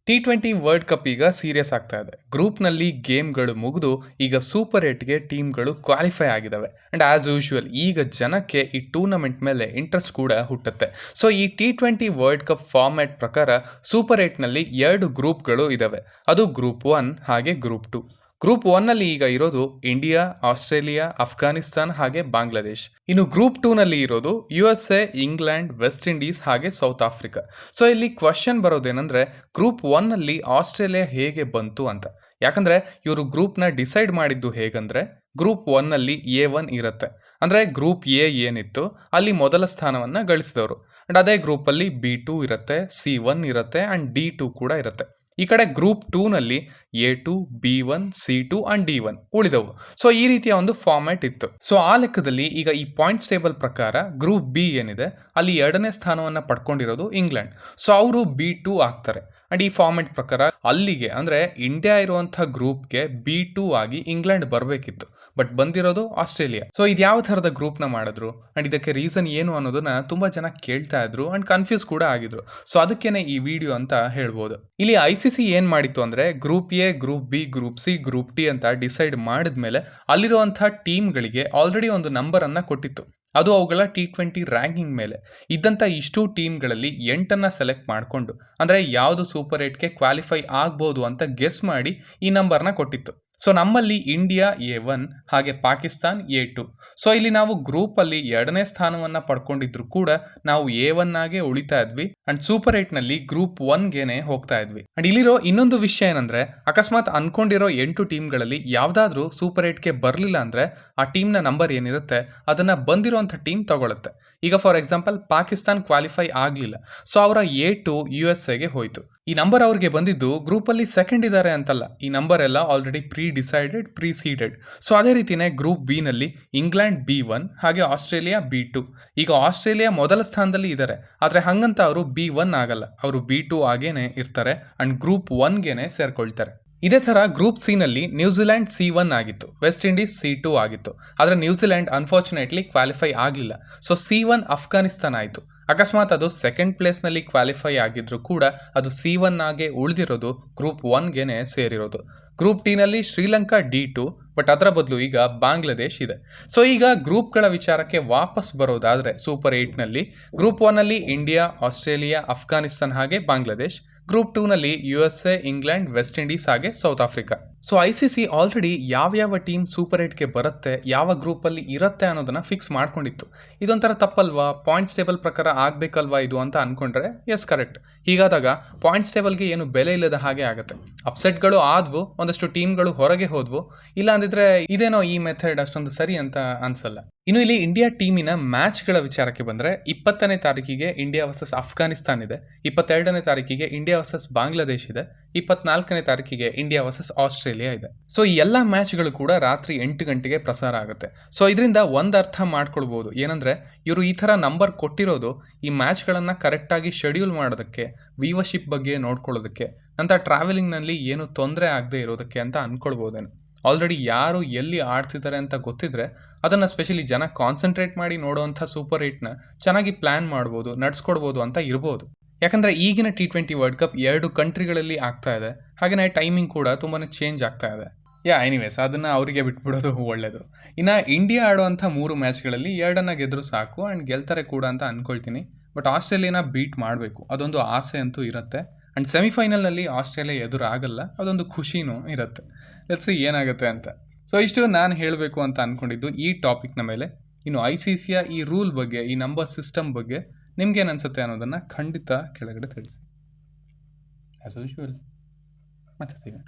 T20 world cup ಈಗ serious ಆಗ್ತಾ ಇದೆ. ಗ್ರೂಪ್ನಲ್ಲಿ ಗೇಮ್ಗಳು ಮುಗಿದು ಈಗ ಸೂಪರ್ ಏಟ್ಗೆ ಟೀಮ್ಗಳು ಕ್ವಾಲಿಫೈ ಆಗಿದ್ದಾವೆ. ಆ್ಯಂಡ್ ಆ್ಯಸ್ ಯೂಶುವಲ್ ಈಗ ಜನಕ್ಕೆ ಈ ಟೂರ್ನಮೆಂಟ್ ಮೇಲೆ ಇಂಟ್ರೆಸ್ಟ್ ಕೂಡ ಹುಟ್ಟುತ್ತೆ. ಸೊ ಈ T20 ವರ್ಲ್ಡ್ ಕಪ್ ಫಾರ್ಮ್ಯಾಟ್ ಪ್ರಕಾರ ಸೂಪರ್ ಏಟ್ನಲ್ಲಿ 2 ಗ್ರೂಪ್ಗಳು ಇದ್ದಾವೆ. ಅದು ಗ್ರೂಪ್ 1 ಹಾಗೆ ಗ್ರೂಪ್ 2. ಗ್ರೂಪ್ 1ನಲ್ಲಿ ಈಗ ಇರೋದು ಇಂಡಿಯಾ, ಆಸ್ಟ್ರೇಲಿಯಾ, ಅಫ್ಘಾನಿಸ್ತಾನ್ ಹಾಗೆ ಬಾಂಗ್ಲಾದೇಶ್. ಇನ್ನು ಗ್ರೂಪ್ 2ನಲ್ಲಿ ಇರೋದು USA, ಇಂಗ್ಲೆಂಡ್, ವೆಸ್ಟ್ ಇಂಡೀಸ್ ಹಾಗೆ ಸೌತ್ ಆಫ್ರಿಕಾ. ಸೊ ಇಲ್ಲಿ ಕ್ವಶನ್ ಬರೋದೇನೆಂದ್ರೆ ಗ್ರೂಪ್ 1ನಲ್ಲಿ ಆಸ್ಟ್ರೇಲಿಯಾ ಹೇಗೆ ಬಂತು ಅಂತ. ಯಾಕಂದ್ರೆ ಇವರು ಗ್ರೂಪ್ನ ಡಿಸೈಡ್ ಮಾಡಿದ್ದು ಹೇಗಂದ್ರೆ ಗ್ರೂಪ್ 1ನಲ್ಲಿ A1 ಇರುತ್ತೆ. ಅಂದರೆ ಗ್ರೂಪ್ ಎ ಏನಿತ್ತು ಅಲ್ಲಿ ಮೊದಲ ಸ್ಥಾನವನ್ನು ಗಳಿಸಿದವರು. ಅಂಡ್ ಅದೇ ಗ್ರೂಪಲ್ಲಿ B2 ಇರುತ್ತೆ, C1 ಇರುತ್ತೆ ಆ್ಯಂಡ್ D2 ಕೂಡ ಇರುತ್ತೆ. ಈ ಕಡೆ group 2ನಲ್ಲಿ A2, B1, C2 and D1 ಉಳಿದವು. ಸೊ ಈ ರೀತಿಯ ಒಂದು ಫಾರ್ಮ್ಯಾಟ್ ಇತ್ತು. ಸೊ ಆ ಲೆಕ್ಕದಲ್ಲಿ ಈಗ ಈ ಪಾಯಿಂಟ್ಸ್ ಟೇಬಲ್ ಪ್ರಕಾರ ಗ್ರೂಪ್ ಬಿ ಏನಿದೆ ಅಲ್ಲಿ 2ನೇ ಸ್ಥಾನವನ್ನು ಪಡ್ಕೊಂಡಿರೋದು ಇಂಗ್ಲೆಂಡ್. ಸೊ ಅವರು B2 ಆಗ್ತಾರೆ. ಅಂಡ್ ಈ ಫಾರ್ಮ್ಯಾಟ್ ಪ್ರಕಾರ ಅಲ್ಲಿಗೆ ಅಂದರೆ ಇಂಡಿಯಾ ಇರುವಂತಹ ಗ್ರೂಪ್ಗೆ B2 ಆಗಿ ಇಂಗ್ಲೆಂಡ್ ಬರಬೇಕಿತ್ತು. ಬಟ್ ಬಂದಿರೋದು ಆಸ್ಟ್ರೇಲಿಯಾ. ಸೊ ಇದು ಯಾವ ಥರದ ಗ್ರೂಪ್ನ ಮಾಡಿದ್ರು ಅಂಡ್ ಇದಕ್ಕೆ ರೀಸನ್ ಏನು ಅನ್ನೋದನ್ನ ತುಂಬಾ ಜನ ಕೇಳ್ತಾ ಇದ್ರು ಅಂಡ್ ಕನ್ಫ್ಯೂಸ್ ಕೂಡ ಆಗಿದ್ರು. ಸೊ ಅದಕ್ಕೇನೆ ಈ ವಿಡಿಯೋ ಅಂತ ಹೇಳ್ಬೋದು. ಇಲ್ಲಿ ICC ಏನ್ ಮಾಡಿತ್ತು ಅಂದ್ರೆ group A, group B, group C, group T ಅಂತ ಡಿಸೈಡ್ ಮಾಡಿದ್ಮೇಲೆ ಅಲ್ಲಿರುವಂತಹ ಟೀಮ್ಗಳಿಗೆ ಆಲ್ರೆಡಿ ಒಂದು ನಂಬರ್ ಅನ್ನ ಕೊಟ್ಟಿತ್ತು. ಅದು ಅವುಗಳ T20 ರ್ಯಾಂಕಿಂಗ್ ಮೇಲೆ ಇದ್ದಂಥ ಇಷ್ಟು ಟೀಮ್ಗಳಲ್ಲಿ 8 ಸೆಲೆಕ್ಟ್ ಮಾಡಿಕೊಂಡು ಅಂದರೆ ಯಾವುದು ಸೂಪರ್ ಏಟ್ಗೆ ಕ್ವಾಲಿಫೈ ಆಗ್ಬೋದು ಅಂತ ಗೆಸ್ ಮಾಡಿ ಈ ನಂಬರ್ನ ಕೊಟ್ಟಿತ್ತು. ಸೊ ನಮ್ಮಲ್ಲಿ ಇಂಡಿಯಾ A1 ಹಾಗೆ ಪಾಕಿಸ್ತಾನ್ A2. ಸೊ ಇಲ್ಲಿ ನಾವು ಗ್ರೂಪಲ್ಲಿ 2ನೇ ಸ್ಥಾನವನ್ನು ಪಡ್ಕೊಂಡಿದ್ರು ಕೂಡ ನಾವು A1 ಆಗೇ ಉಳಿತಾ ಇದ್ವಿ ಅಂಡ್ ಸೂಪರ್ ಏಟ್ನಲ್ಲಿ ಗ್ರೂಪ್ 1ಗೆನೆ ಹೋಗ್ತಾ ಇದ್ವಿ. ಅಂಡ್ ಇಲ್ಲಿರೋ ಇನ್ನೊಂದು ವಿಷಯ ಏನಂದ್ರೆ ಅಕಸ್ಮಾತ್ ಅನ್ಕೊಂಡಿರೋ 8 ಟೀಮ್ಗಳಲ್ಲಿ ಯಾವ್ದಾದ್ರೂ ಸೂಪರ್ ಏಟ್ಗೆ ಬರಲಿಲ್ಲ ಅಂದ್ರೆ ಆ ಟೀಮ್ನ ನಂಬರ್ ಏನಿರುತ್ತೆ ಅದನ್ನ ಬಂದಿರೋಂಥ ಟೀಮ್ ತಗೊಳುತ್ತೆ. ಈಗ ಫಾರ್ ಎಕ್ಸಾಂಪಲ್ ಪಾಕಿಸ್ತಾನ್ ಕ್ವಾಲಿಫೈ ಆಗಲಿಲ್ಲ, ಸೊ ಅವರ A2 USA ಹೋಯ್ತು. ಈ ನಂಬರ್ ಅವ್ರಿಗೆ ಬಂದಿದ್ದು ಗ್ರೂಪಲ್ಲಿ ಸೆಕೆಂಡ್ ಇದ್ದಾರೆ ಅಂತಲ್ಲ, ಈ ನಂಬರ್ ಎಲ್ಲ already pre decided, pre seeded. So ಅದೇ ರೀತಿನೇ ಗ್ರೂಪ್ ಬಿ ನಲ್ಲಿ ಇಂಗ್ಲೆಂಡ್ B1 ಹಾಗೆ ಆಸ್ಟ್ರೇಲಿಯಾ B2. ಈಗ ಆಸ್ಟ್ರೇಲಿಯಾ ಮೊದಲ ಸ್ಥಾನದಲ್ಲಿ ಇದ್ದಾರೆ, ಆದರೆ ಹಂಗಂತ ಅವರು B1 ಆಗಲ್ಲ, ಅವರು B2 ಆಗೇನೆ ಇರ್ತಾರೆ ಅಂಡ್ ಗ್ರೂಪ್ 1ಗೆನೆ ಸೇರ್ಕೊಳ್ತಾರೆ. ಇದೇ ಥರ ಗ್ರೂಪ್ ಸಿ ನಲ್ಲಿ ನ್ಯೂಜಿಲೆಂಡ್ C1 ಆಗಿತ್ತು, ವೆಸ್ಟ್ ಇಂಡೀಸ್ C2 ಆಗಿತ್ತು. ಆದರೆ ನ್ಯೂಜಿಲೆಂಡ್ ಅನ್ಫಾರ್ಚುನೇಟ್ಲಿ ಕ್ವಾಲಿಫೈ ಆಗಲಿಲ್ಲ. ಸೊ C1 ಅಫ್ಘಾನಿಸ್ತಾನ್ ಆಯಿತು. ಅಕಸ್ಮಾತ್ ಅದು ಸೆಕೆಂಡ್ ಪ್ಲೇಸ್ನಲ್ಲಿ ಕ್ವಾಲಿಫೈ ಆಗಿದ್ರು ಕೂಡ ಅದು C1 ಆಗೇ ಉಳಿದಿರೋದು ಗ್ರೂಪ್ 1ಗೆನೆ ಸೇರಿರೋದು. ಗ್ರೂಪ್ ಟಿನಲ್ಲಿ ಶ್ರೀಲಂಕಾ D2, ಬಟ್ ಅದರ ಬದಲು ಈಗ ಬಾಂಗ್ಲಾದೇಶ್ ಇದೆ. ಸೊ ಈಗ ಗ್ರೂಪ್ಗಳ ವಿಚಾರಕ್ಕೆ ವಾಪಸ್ ಬರೋದಾದರೆ ಸೂಪರ್ ಏಟ್ನಲ್ಲಿ ಗ್ರೂಪ್ 1ನಲ್ಲಿ ಇಂಡಿಯಾ, ಆಸ್ಟ್ರೇಲಿಯಾ, ಅಫ್ಘಾನಿಸ್ತಾನ್ ಹಾಗೆ ಬಾಂಗ್ಲಾದೇಶ್. ಗ್ರೂಪ್ 2ನಲ್ಲಿ USA, ಇಂಗ್ಲೆಂಡ್, ವೆಸ್ಟ್ ಇಂಡೀಸ್ ಹಾಗೆ South Africa. So ICC already ಯಾವ್ಯಾವ ಟೀಮ್ ಸೂಪರ್ ಏಟ್ಗೆ ಬರುತ್ತೆ, ಯಾವ ಗ್ರೂಪಲ್ಲಿ ಇರುತ್ತೆ ಅನ್ನೋದನ್ನ ಫಿಕ್ಸ್ ಮಾಡ್ಕೊಂಡಿತ್ತು. ಇದೊಂಥರ ತಪ್ಪಲ್ವಾ? ಪಾಯಿಂಟ್ಸ್ ಟೇಬಲ್ ಪ್ರಕಾರ ಆಗಬೇಕಲ್ವಾ ಇದು ಅಂತ ಅನ್ಕೊಂಡ್ರೆ ಎಸ್, ಕರೆಕ್ಟ್. ಹೀಗಾದಾಗ ಪಾಯಿಂಟ್ಸ್ ಟೇಬಲ್ಗೆ ಏನು ಬೆಲೆ ಇಲ್ಲದ ಹಾಗೆ ಆಗುತ್ತೆ. ಅಪ್ಸೆಟ್ಗಳು ಆದ್ವು, ಒಂದಷ್ಟು ಟೀಮ್ಗಳು ಹೊರಗೆ ಹೋದ್ವು. ಇಲ್ಲ ಅಂದಿದ್ರೆ ಇದೇನೋ ಈ ಮೆಥಡ್ ಅಷ್ಟೊಂದು ಸರಿ ಅಂತ ಅನ್ಸಲ್ಲ. ಇನ್ನು ಇಲ್ಲಿ ಇಂಡಿಯಾ ಟೀಮಿನ ಮ್ಯಾಚ್ಗಳ ವಿಚಾರಕ್ಕೆ ಬಂದರೆ 20ನೇ ತಾರೀಕಿಗೆ ಇಂಡಿಯಾ ವರ್ಸಸ್ ಅಫ್ಘಾನಿಸ್ತಾನ್ ಇದೆ, 22ನೇ ತಾರೀಕಿಗೆ ಇಂಡಿಯಾ ವರ್ಸಸ್ ಬಾಂಗ್ಲಾದೇಶ್ ಇದೆ, 24ನೇ ತಾರೀಕಿಗೆ ಇಂಡಿಯಾ ವರ್ಸಸ್ ಆಸ್ಟ್ರೇಲಿಯಾ ಇದೆ. ಸೊ ಈ ಎಲ್ಲ ಮ್ಯಾಚ್ಗಳು ಕೂಡ ರಾತ್ರಿ 8 ಗಂಟೆಗೆ ಪ್ರಸಾರ ಆಗುತ್ತೆ. ಸೊ ಇದರಿಂದ ಒಂದು ಅರ್ಥ ಮಾಡ್ಕೊಳ್ಬೋದು, ಏನಂದ್ರೆ ಇವರು ಈ ಥರ ನಂಬರ್ ಕೊಟ್ಟಿರೋದು ಈ ಮ್ಯಾಚ್ಗಳನ್ನು ಕರೆಕ್ಟಾಗಿ ಶೆಡ್ಯೂಲ್ ಮಾಡೋದಕ್ಕೆ, ವ್ಯೂವರ್ಶಿಪ್ ಬಗ್ಗೆ ನೋಡ್ಕೊಳ್ಳೋದಕ್ಕೆ, ನಂತರ ಟ್ರಾವೆಲಿಂಗ್ನಲ್ಲಿ ಏನು ತೊಂದರೆ ಆಗದೆ ಇರೋದಕ್ಕೆ ಅಂತ ಅನ್ಕೊಳ್ಬೋದೇನು. ಆಲ್ರೆಡಿ ಯಾರು ಎಲ್ಲಿ ಆಡ್ತಿದ್ದಾರೆ ಅಂತ ಗೊತ್ತಿದ್ರೆ ಅದನ್ನು ಸ್ಪೆಷಲಿ ಜನ ಕಾನ್ಸಂಟ್ರೇಟ್ ಮಾಡಿ ನೋಡೋವಂಥ ಸೂಪರ್ ಏಟ್ನ ಚೆನ್ನಾಗಿ ಪ್ಲ್ಯಾನ್ ಮಾಡ್ಬೋದು, ನಡ್ಸ್ಕೊಡ್ಬೋದು ಅಂತ ಇರ್ಬೋದು. ಯಾಕಂದರೆ ಈಗಿನ T20 ವರ್ಲ್ಡ್ ಕಪ್ 2 ಕಂಟ್ರಿಗಳಲ್ಲಿ ಆಗ್ತಾ ಇದೆ, ಹಾಗೆಯೇ ಟೈಮಿಂಗ್ ಕೂಡ ತುಂಬಾ ಚೇಂಜ್ ಆಗ್ತಾ ಇದೆ. ಎನಿವೇಸ್ ಅದನ್ನು ಅವರಿಗೆ ಬಿಟ್ಬಿಡೋದು ಒಳ್ಳೆಯದು. ಇನ್ನು ಇಂಡಿಯಾ ಆಡುವಂಥ 3 ಮ್ಯಾಚ್ಗಳಲ್ಲಿ 2 ಗೆದ್ದರೂ ಸಾಕು ಆ್ಯಂಡ್ ಗೆಲ್ತಾರೆ ಕೂಡ ಅಂತ ಅಂದ್ಕೊಳ್ತೀನಿ. ಬಟ್ ಆಸ್ಟ್ರೇಲಿಯಾನ ಬೀಟ್ ಮಾಡಬೇಕು, ಅದೊಂದು ಆಸೆ ಅಂತೂ ಇರುತ್ತೆ. ಆ್ಯಂಡ್ ಸೆಮಿಫೈನಲ್ನಲ್ಲಿ ಆಸ್ಟ್ರೇಲಿಯಾ ಎದುರಾಗಲ್ಲ, ಅದೊಂದು ಖುಷಿನೂ ಇರುತ್ತೆ. ಲೆಟ್ಸ್ ಏನಾಗುತ್ತೆ ಅಂತ. ಸೊ ಇಷ್ಟು ನಾನು ಹೇಳಬೇಕು ಅಂತ ಅಂದ್ಕೊಂಡಿದ್ದು ಈ ಟಾಪಿಕ್ನ ಮೇಲೆ. ಇನ್ನು ICCಯ ಈ ರೂಲ್ ಬಗ್ಗೆ, ಈ ನಂಬರ್ ಸಿಸ್ಟಮ್ ಬಗ್ಗೆ ನಿಮ್ಗೇನು ಅನಿಸುತ್ತೆ ಅನ್ನೋದನ್ನು ಖಂಡಿತ ಕೆಳಗಡೆ ತಿಳಿಸಿ. ಆ್ಯಸ್ ಯೂಶುವಲ್ ಮತ್ತೆ ಸಿಗೋಣ.